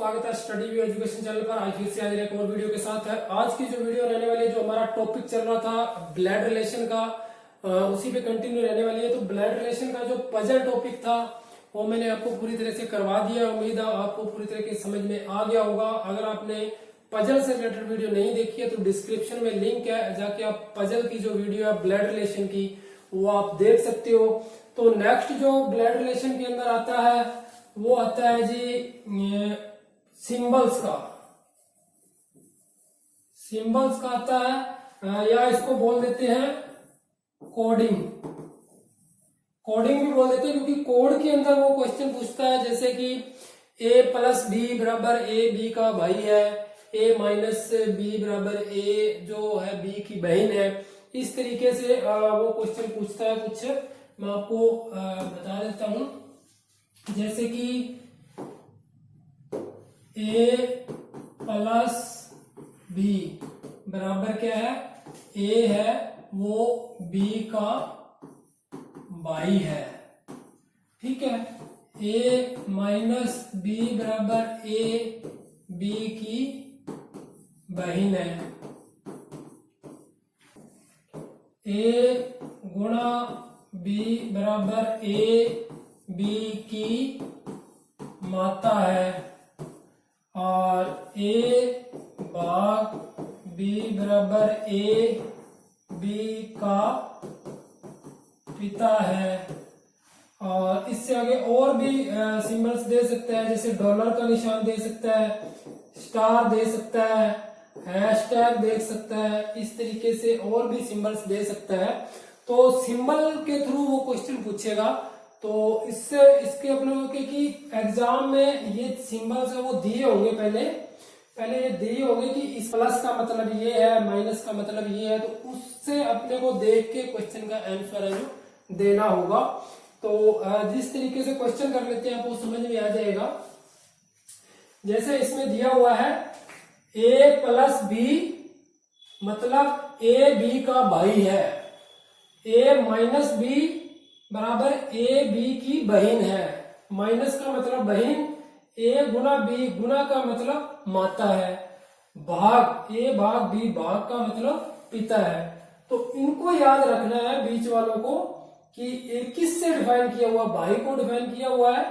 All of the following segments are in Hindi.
स्वागत है स्टडी व्यू एजुकेशन चैनल पर। आज फिर से आज एक और वीडियो के साथ है। आज की जो वीडियो रहने वाली है, जो हमारा टॉपिक चल रहा था ब्लड रिलेशन का, उसी पे कंटिन्यू रहने वाली है। तो ब्लड रिलेशन का जो पजल टॉपिक था वो मैंने आपको पूरी तरह से करवा दिया। उम्मीद है आपको पूरी तरह की समझ में आ गया होगा। अगर आपने पजल से रिलेटेड वीडियो नहीं देखी है तो डिस्क्रिप्शन में लिंक है, जाके आप पजल की जो वीडियो है ब्लड रिलेशन की वो आप देख सकते हो। तो नेक्स्ट जो ब्लड रिलेशन के अंदर आता है वो आता है जी सिंबल्स का। सिंबल्स का आता है, या इसको बोल देते हैं कोडिंग। कोडिंग भी बोल देते हैं क्योंकि कोड के अंदर वो क्वेश्चन पूछता है, जैसे कि a प्लस बी बराबर ए बी का भाई है, a माइनस बी बराबर ए जो है बी की बहन है। इस तरीके से वो क्वेश्चन पूछता है। कुछ मैं आपको बता देता हूं, जैसे कि a प्लस बी बराबर क्या है, a है वो b का भाई है, ठीक है। a माइनस बी बराबर a b की बहन है। a गुणा b बराबर a b की माता है, और a भाग b बराबर a b का पिता है। और इससे आगे और भी सिंबल्स दे सकता है, जैसे डॉलर का निशान दे सकता है, स्टार दे सकता है, हैशटैग देख सकता है। इस तरीके से और भी सिंबल्स दे सकता है। तो सिंबल के थ्रू वो क्वेश्चन पूछेगा। तो इससे इसके अपने कि एग्जाम में ये सिंबल्स है वो दिए होंगे, पहले ये दिए होंगे कि इस प्लस का मतलब ये है, माइनस का मतलब ये है। तो उससे अपने को देख के क्वेश्चन का आंसर है जो देना होगा। तो जिस तरीके से क्वेश्चन कर लेते हैं आपको समझ में आ जाएगा। जैसे इसमें दिया हुआ है a प्लस बी मतलब a b का भाई है, a माइनस बी बराबर a b की बहन है। माइनस का मतलब बहन, a गुना b गुना का मतलब माता है, भाग a भाग b भाग का मतलब पिता है। तो इनको याद रखना है बीच वालों को कि किससे डिफाइन किया हुआ, भाई को डिफाइन किया हुआ है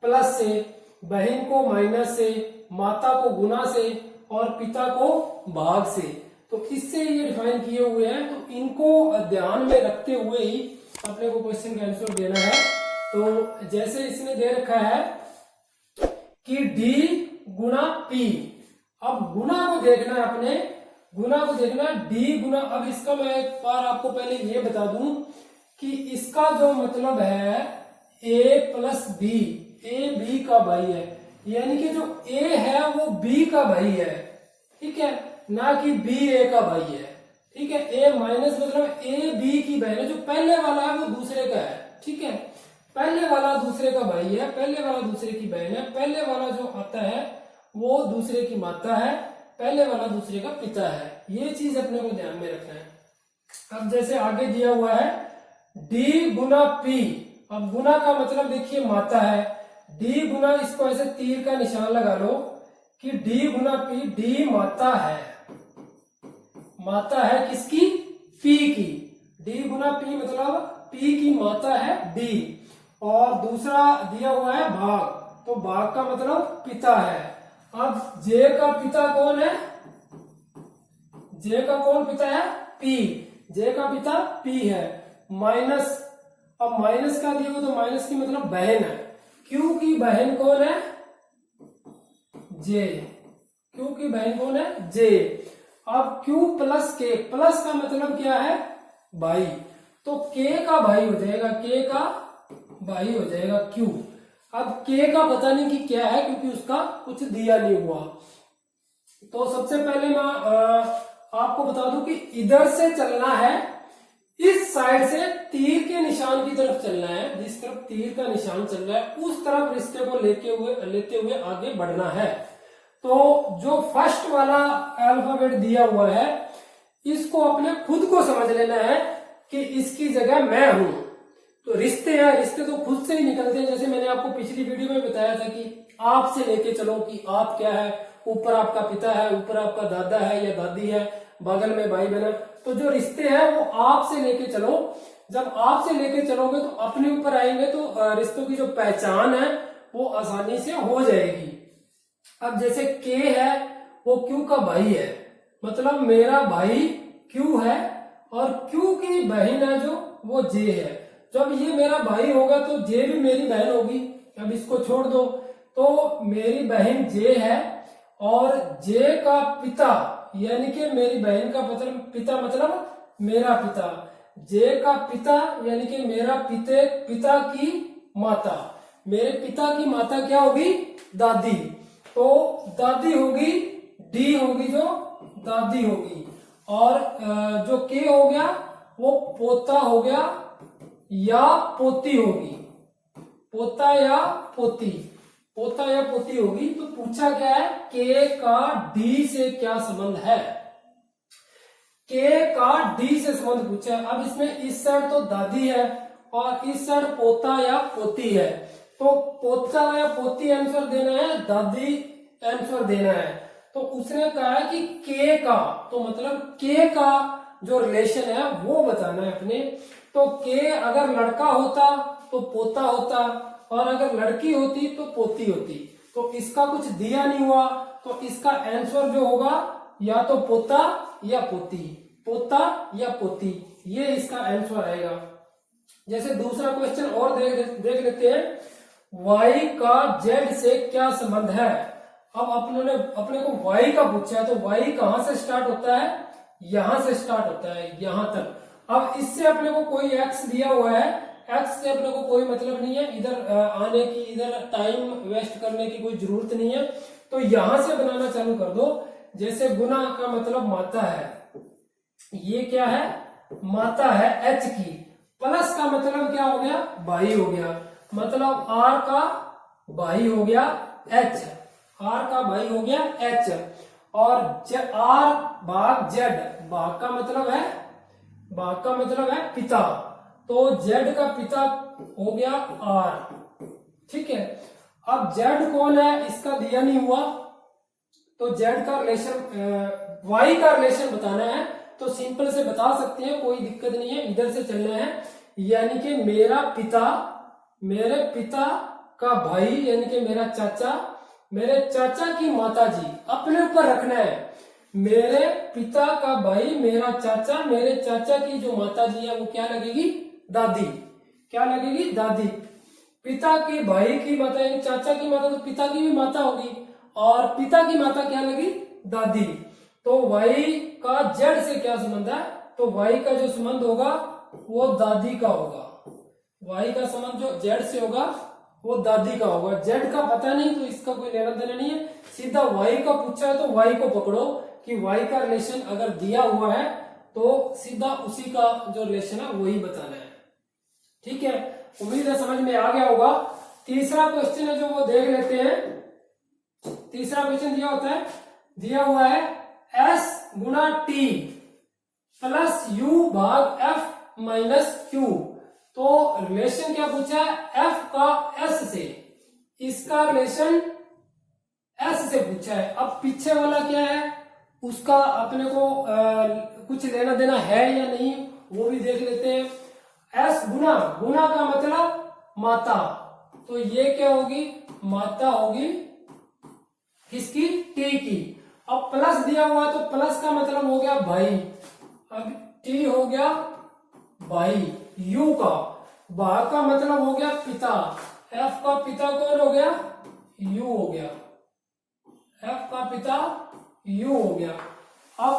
प्लस से, बहन को माइनस से, माता को गुना से और पिता को भाग से। तो इससे ये डिफाइन किए हुए हैं। तो इनको ध्यान में रखते हुए ही अपने को क्वेश्चन का आंसर देना है। तो जैसे इसने दे रखा है कि d गुना p, अब गुना को देखना है, अपने गुना को देखना है d गुना। अब इसका मैं एक बार आपको पहले ये बता दूं कि इसका जो मतलब है a plus b, a b का भाई है, यानी कि जो a है वो b का भाई है, ठीक है, ना कि b a का भाई है, ठीक है। a माइनस मतलब a b की बहन है। जो पहले वाला है वो दूसरे का है, ठीक है। पहले वाला दूसरे का भाई है, पहले वाला दूसरे की बहन है, पहले वाला जो आता है वो दूसरे की माता है, पहले वाला दूसरे का पिता है। ये चीज अपने को ध्यान में रखना है। अब जैसे आगे दिया हुआ है d गुना p, अब गुना का मतलब देखिए माता है, d गुना, इसको ऐसे तीर का निशान लगा लो कि d गुना p, d माता है, माता है किसकी, p की। d गुना p मतलब p की माता है d। और दूसरा दिया हुआ है भाग, तो भाग का मतलब पिता है। अब j का पिता कौन है, j का कौन पिता है, p, j का पिता p है। माइनस, अब माइनस का दिया हुआ तो माइनस की मतलब बहन है, q की बहन कौन है, j, q की बहन कौन है, j। अब q प्लस k, प्लस का मतलब क्या है, भाई, तो k का भाई हो जाएगा, k का भाई हो जाएगा q। अब k का पता नहीं कि क्या है क्योंकि उसका कुछ दिया नहीं हुआ। तो सबसे पहले मैं आपको बता दूं कि इधर से चलना है, इस साइड से तीर के निशान की तरफ चलना है, जिस तरफ तीर का निशान चल रहा है उस तरफ रिश्ते को लेते हुए आगे बढ़ना है। तो जो फर्स्ट वाला अल्फाबेट दिया हुआ है इसको अपने खुद को समझ लेना है कि इसकी जगह मैं हूं। तो रिश्ते हैं, रिश्ते तो खुद से ही निकलते हैं। जैसे मैंने आपको पिछली वीडियो में बताया था कि आप से लेके चलो कि आप क्या है, ऊपर आपका पिता है, ऊपर आपका दादा है या दादी है, बगल में भाई बहन। तो जो रिश्ते हैं वो आप से लेके चलो। जब आप से लेके चलोगे तो अपने ऊपर आएंगे, तो रिश्तों की जो पहचान है वो आसानी से हो जाएगी। अब जैसे के है वो क्यू का भाई है, मतलब मेरा भाई क्यू है, और क्यू की बहन है जो वो जे है। जब ये मेरा भाई होगा तो जे भी मेरी बहन होगी। अब इसको छोड़ दो, तो मेरी बहन जे है और जे का पिता यानी कि मेरी बहन का मतलब पिता मतलब मेरा पिता, जे का पिता यानी कि मेरा पिता की माता, मेरे पिता की माता क्या होगी, दादी। तो दादी होगी, डी होगी जो दादी होगी, और जो के हो गया वो पोता हो गया या पोती होगी, पोता या पोती, पोता या पोती होगी। तो पूछा क्या है, के का डी से क्या संबंध है, के का डी से संबंध पूछा है। अब इसमें इस साइड तो दादी है और इस साइड पोता या पोती है, तो पोता या पोती आंसर देना है, दादी आंसर देना है। तो उसने कहा है कि के का, तो मतलब के का जो रिलेशन है वो बताना है अपने। तो के अगर लड़का होता तो पोता होता, और अगर लड़की होती तो पोती होती। तो इसका कुछ दिया नहीं हुआ, तो इसका आंसर जो होगा या तो पोता या पोती, पोता या पोती, ये इसका आंसर आएगा। जैसे दूसरा क्वेश्चन और देख लेते हैं, y का z से क्या संबंध है। अब अपने को y का पूछा है, तो y कहां से स्टार्ट होता है, यहां से स्टार्ट होता है यहां तक। अब इससे अपने को कोई x दिया हुआ है, x से अपने को कोई मतलब नहीं है, इधर आने की, इधर टाइम वेस्ट करने की कोई जरूरत नहीं है। तो यहां से बनाना चालू कर दो। जैसे गुना का मतलब माता है, ये क्या है, माता है h की, प्लस का मतलब क्या हो गया, भाई हो गया, मतलब r का भाई हो गया h, r का भाई हो गया h, और r भाग z, भाग का मतलब है, भाग का मतलब है पिता, तो z का पिता हो गया r। ठीक है, अब z कौन है इसका दिया नहीं हुआ, तो z का रिलेशन y का रिलेशन बताना है, तो सिंपल से बता सकते हैं, कोई दिक्कत नहीं है, इधर से चलना है। यानी कि मेरा पिता, मेरे पिता का भाई यानी कि मेरा चाचा, मेरे चाचा की माता जी, अपने ऊपर रखना है। मेरे पिता का भाई मेरा चाचा, मेरे चाचा की जो माता जी है वो क्या लगेगी, दादी, क्या लगेगी, दादी। पिता के भाई की माता यानी चाचा की माता, तो पिता की भी माता होगी, और पिता की माता क्या लगी, दादी। तो y का z से क्या संबंध है, तो y का जो संबंध होगा वो दादी का होगा, y का संबंध जो z से होगा वो दादी का होगा। z का पता नहीं तो इसका कोई लेना देना नहीं है, सीधा y का पूछा है तो y को पकड़ो कि y का रिलेशन अगर दिया हुआ है तो सीधा उसी का जो रिलेशन है वही बताना है। ठीक है, उम्मीद है समझ में आ गया होगा। तीसरा क्वेश्चन है जो वो देख लेते हैं। तीसरा क्वेश्चन दिया हुआ है s गुणा t प्लस u भाग f माइनस q। तो रिलेशन क्या पूछा है, f का s से, इसका रिलेशन s से पूछा है। अब पीछे वाला क्या है, उसका अपने को कुछ लेना देना है या नहीं वो भी देख लेते हैं। s गुना, गुना का मतलब माता, तो ये क्या होगी, माता होगी किसकी, t की। अब प्लस दिया हुआ तो प्लस का मतलब हो गया भाई, अब t हो गया भाई, u का, भाग का मतलब हो गया पिता, f का पिता कौन हो गया, u हो गया, f का पिता u हो गया। अब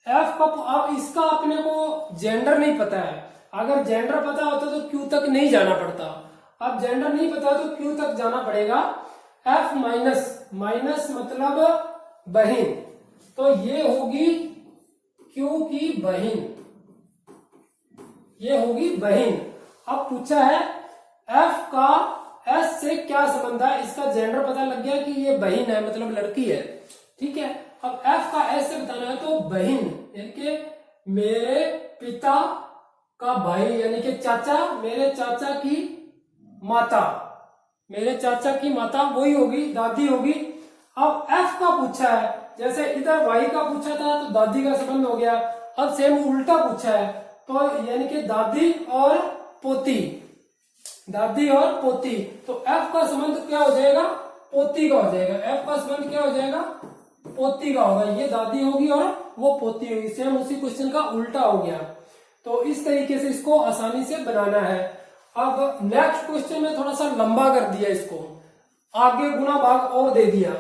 f का, अब इसका अपने को जेंडर नहीं पता है, अगर जेंडर पता होता तो q तक नहीं जाना पड़ता। अब जेंडर नहीं पता तो q तक जाना पड़ेगा। f माइनस, माइनस मतलब बहन, तो ये होगी q की बहन, ये होगी बहन। अब पूछा है f का s से क्या संबंध है, इसका जेंडर पता लग गया कि ये बहन है मतलब लड़की है। ठीक है, अब f का s से बताना है तो बहन यानी कि मेरे पिता का भाई यानी कि चाचा, मेरे चाचा की माता, मेरे चाचा की माता वही होगी, दादी होगी। अब एफ का पूछा है, जैसे इधर भाई का पूछा था तो दादी का संबंध हो गया, अब सेम उल्टा पूछा है तो यानी कि दादी और पोती, दादी और पोती, तो एफ का संबंध क्या हो जाएगा, पोती का हो जाएगा। एफ का संबंध क्या हो जाएगा, पोती का होगा। ये दादी होगी और वो पोती होगी, सेम उसी क्वेश्चन का उल्टा हो गया। तो इस तरीके से इसको आसानी से बनाना है। अब नेक्स्ट क्वेश्चन में थोड़ा सा लंबा कर दिया इसको, आगे गुना भाग और दे दिया,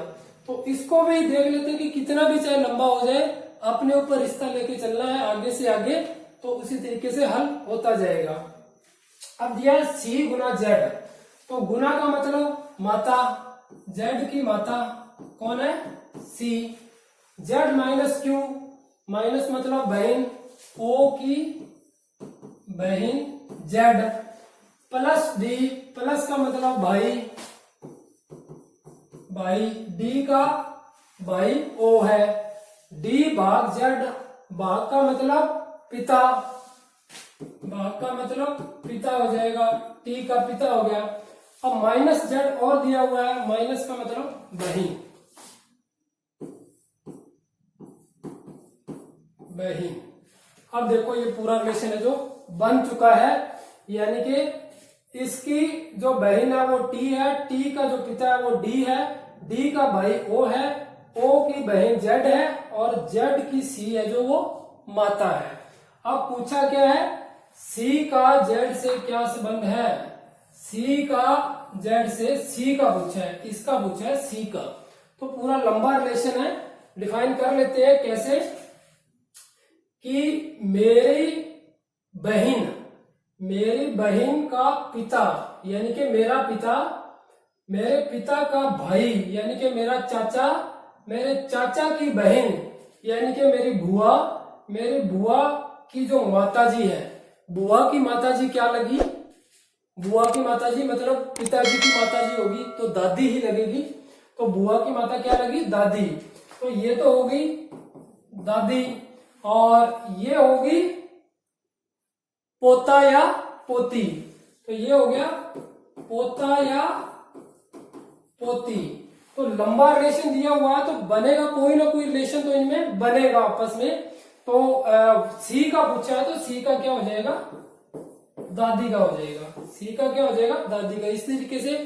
तो इसको भी देख लेते हैं कि कितना भी चाहे लंबा हो जाए अपने ऊपर रिश्ता लेके चलना है आगे से आगे, तो उसी तरीके से हल होता जाएगा। अब दिया सी गुना जेड, तो गुना का मतलब माता, जेड की माता कौन है, सी, जेड माइनस क्यू, माइनस मतलब बहन, ओ की बहन जेड, प्लस डी, प्लस का मतलब भाई, भाई डी का भाई ओ है, डी भाग जेड, भाग का मतलब पिता, भाग का मतलब पिता हो जाएगा, टी का पिता हो गया। अब माइनस जेड और दिया हुआ है, माइनस का मतलब बहन, बहन। अब देखो ये पूरा रिलेशन है जो बन चुका है, यानी कि इसकी जो बहन है वो टी है, टी का जो पिता है वो डी है, डी का भाई ओ है, ओ की बहन जेड है और जेड की सी है जो वो माता है। अब पूछा क्या है, सी का जेड से क्या संबंध है, सी का जेड से, सी का पूछा है, इसका पूछा है सी का, तो पूरा लंबा रिलेशन है, डिफाइन कर लेते हैं कैसे कि मेरी बहन का पिता यानी कि मेरा पिता, मेरे पिता का भाई यानी कि मेरा चाचा, मेरे चाचा की बहन यानी कि मेरी बुआ, मेरी बुआ की जो माताजी है, बुआ की माताजी क्या लगी, बुआ की माताजी मतलब पिताजी की माताजी होगी तो दादी ही लगेगी, तो बुआ की माता क्या लगी, दादी, तो ये तो होगी दादी, और ये होगी पोता या पोती, तो ये हो गया पोता या पोती। तो लंबा रिलेशन दिया हुआ है तो बनेगा कोई ना कोई रिलेशन तो इनमें बनेगा आपस में। तो सी का पूछा है तो सी का क्या हो जाएगा, दादी का हो जाएगा, सी का क्या हो जाएगा, दादी का। इस तरीके से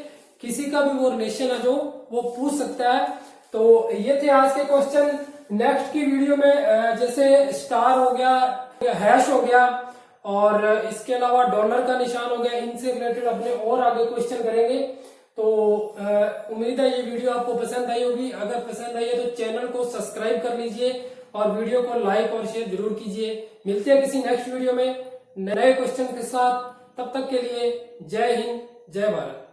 किसी का भी वो रिलेशन है जो वो पूछ सकता है। तो ये थे आज के क्वेश्चन। नेक्स्ट की वीडियो में जैसे स्टार हो गया, हैश हो गया और इसके अलावा डॉलर का निशान हो गया, इनसे रिलेटेड अपने और आगे क्वेश्चन करेंगे। तो उम्मीद है ये वीडियो आपको पसंद आई होगी। अगर पसंद आई है तो चैनल को सब्सक्राइब कर लीजिए और वीडियो को लाइक और शेयर जरूर कीजिए। मिलते हैं किसी नेक्स्ट वीडियो में नए क्वेश्चन के साथ, तब तक के लिए जय हिंद, जय भारत।